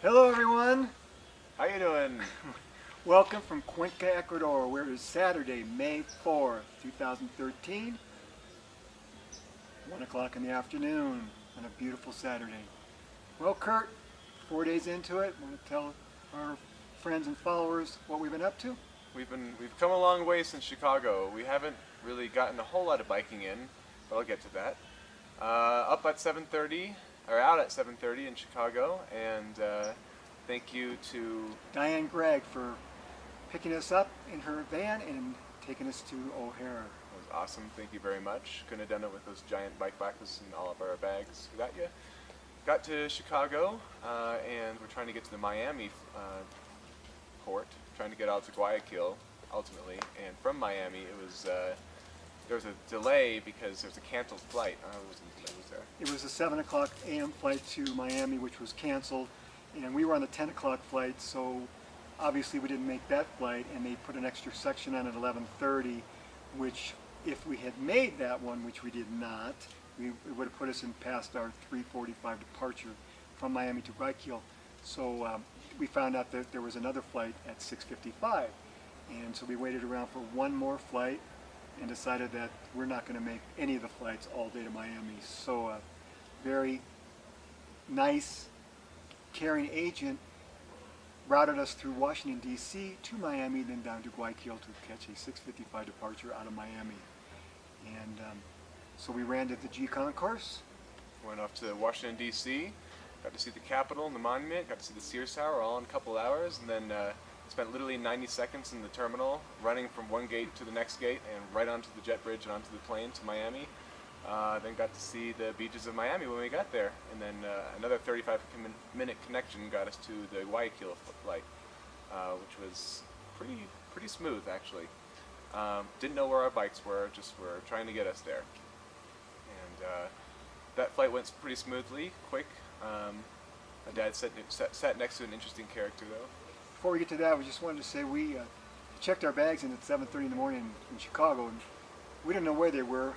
Hello everyone! How you doing? Welcome from Cuenca, Ecuador, where it is Saturday, May 4th, 2013, 1 o'clock in the afternoon on a beautiful Saturday. Well, Kurt, 4 days into it, want to tell our friends and followers what we've been up to? We've come a long way since Chicago. We haven't really gotten a whole lot of biking in, but I'll get to that. Up at 7:30, or out at 7:30 in Chicago, and thank you to Diane Gregg for picking us up in her van and taking us to O'Hare. it was awesome. Thank you very much. Couldn't have done it with those giant bike backpacks and all of our bags. We got to Chicago, and we're trying to get to the Miami port, trying to get out to Guayaquil ultimately. And from Miami, there was a delay because there was a canceled flight. Was there? It was a 7 o'clock a.m. flight to Miami, which was canceled, and we were on the 10 o'clock flight, so obviously we didn't make that flight, and they put an extra section on at 11:30, which if we had made that one, which we did not, it would have put us in past our 3:45 departure from Miami to Guayaquil. So we found out that there was another flight at 6:55, and so we waited around for one more flight and decided that we're not going to make any of the flights all day to Miami. So very nice, caring agent routed us through Washington, D.C. to Miami, then down to Guayaquil to catch a 6:55 departure out of Miami. And so we ran to the G Concourse. Went off to Washington, D.C., got to see the Capitol and the Monument, got to see the Sears Tower all in a couple hours, and then spent literally 90 seconds in the terminal, running from one gate to the next gate, and right onto the jet bridge and onto the plane to Miami. Then got to see the beaches of Miami when we got there, and then another 35-minute connection got us to the Guayaquil flight, which was pretty smooth actually. Didn't know where our bikes were, just were trying to get us there. And that flight went pretty smoothly, quick. My dad sat next to an interesting character though. Before we get to that, we just wanted to say we checked our bags in at 7:30 in the morning in Chicago, and we didn't know where they were.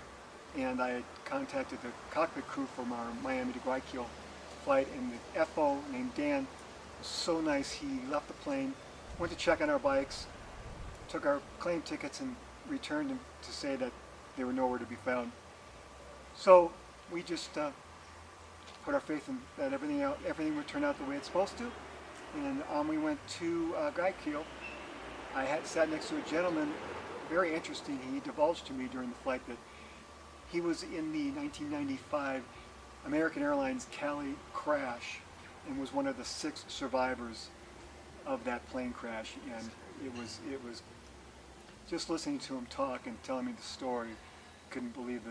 And I contacted the cockpit crew from our Miami to Guayaquil flight, and the FO named Dan was so nice. He left the plane, went to check on our bikes, took our claim tickets, and returned them to say that they were nowhere to be found. So we just put our faith in that everything would turn out the way it's supposed to, and on we went to Guayaquil. I had sat next to a gentleman, very interesting. He divulged to me during the flight that he was in the 1995 American Airlines Cali crash and was one of the 6 survivors of that plane crash. And it was just listening to him talk and telling me the story. Couldn't believe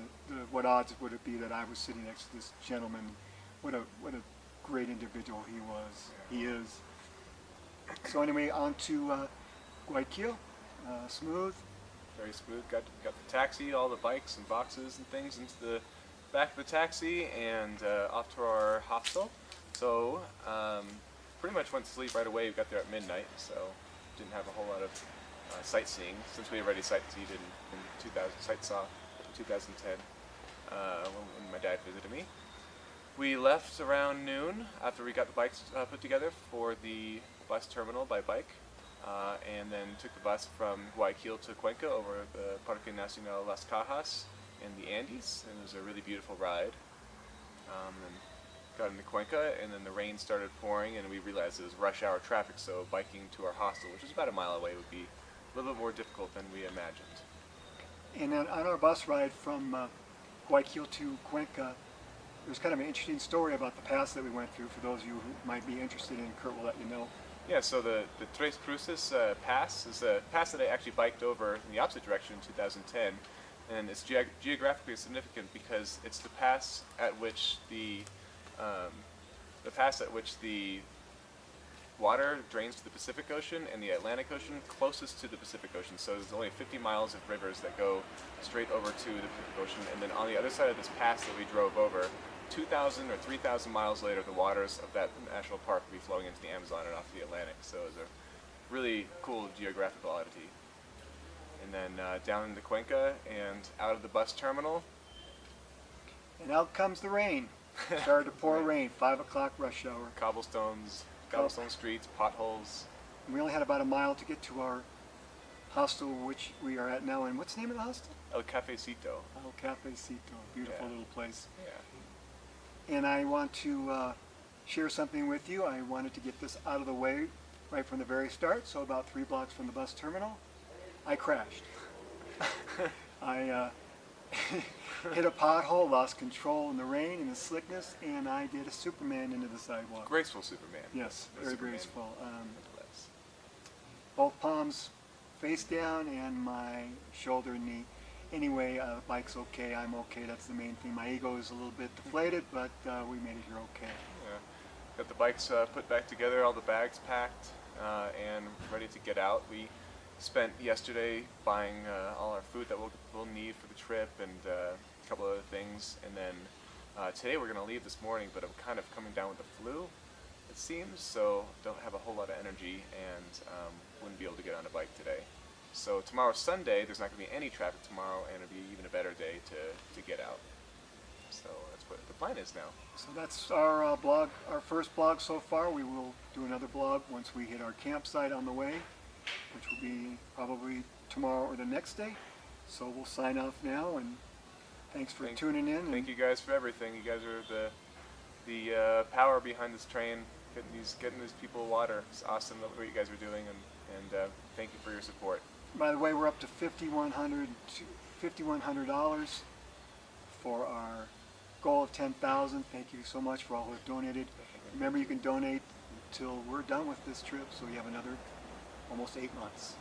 what odds would it be that I was sitting next to this gentleman. What a great individual he was. He is. So anyway, on to Guayaquil. Smooth. Very smooth. Got the taxi, all the bikes and boxes and things into the back of the taxi, and off to our hostel. So pretty much went to sleep right away. We got there at midnight, so didn't have a whole lot of sightseeing since we had already sightseed in 2010 when my dad visited me. We left around noon after we got the bikes put together for the bus terminal by bike. And then took the bus from Guayaquil to Cuenca over the Parque Nacional Las Cajas in the Andes, and it was a really beautiful ride. And got into Cuenca, and then the rain started pouring, and we realized it was rush hour traffic, so biking to our hostel, which is about a mile away, would be a little bit more difficult than we imagined. And then on our bus ride from Guayaquil to Cuenca, there was kind of an interesting story about the pass that we went through. For those of you who might be interested in, Kurt will let you know. Yeah, so the Tres Cruces pass is a pass that I actually biked over in the opposite direction in 2010, and it's geographically significant because it's the pass at which the water drains to the Pacific Ocean and the Atlantic Ocean closest to the Pacific Ocean. So there's only 50 miles of rivers that go straight over to the Pacific Ocean, and then on the other side of this pass that we drove over, 2,000 or 3,000 miles later, the waters of that national park will be flowing into the Amazon and off the Atlantic. So it's a really cool geographical oddity. And then down into Cuenca and out of the bus terminal. And out comes the rain. Started to pour rain, 5 o'clock rush hour. Cobblestones, cobblestone streets, potholes. We only had about a mile to get to our hostel, which we are at now. And what's the name of the hostel? El Cafecito. El Cafecito. Beautiful Yeah. little place. Yeah. And I want to share something with you. I wanted to get this out of the way right from the very start. So about 3 blocks from the bus terminal, I crashed. I hit a pothole, lost control in the rain and the slickness, and I did a Superman into the sidewalk. Graceful Superman. Yes, The very Superman. graceful. Nonetheless. Both palms face down and my shoulder and knee. Anyway, the bike's okay, I'm okay, that's the main thing. My ego is a little bit deflated, but we made it here okay. Yeah. Got the bikes put back together, all the bags packed, and ready to get out. We spent yesterday buying all our food that we'll need for the trip and a couple other things, and then today we're going to leave this morning, but I'm kind of coming down with the flu, it seems, so don't have a whole lot of energy and wouldn't be able to get on a bike today. So tomorrow's Sunday, there's not going to be any traffic tomorrow, and it'll be even a better day to get out. So that's what the plan is now. So that's our blog, our first blog so far. We will do another blog once we hit our campsite on the way, which will be probably tomorrow or the next day. So we'll sign off now, and thanks for tuning in. Thank you guys for everything. You guys are the power behind this train, getting these people water. It's awesome what you guys are doing, and thank you for your support. By the way, we're up to $5,100 for our goal of 10,000. Thank you so much for all who have donated. Remember, you can donate till we're done with this trip, so we have another almost 8 months.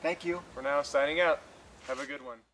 Thank you. For now, signing out. Have a good one.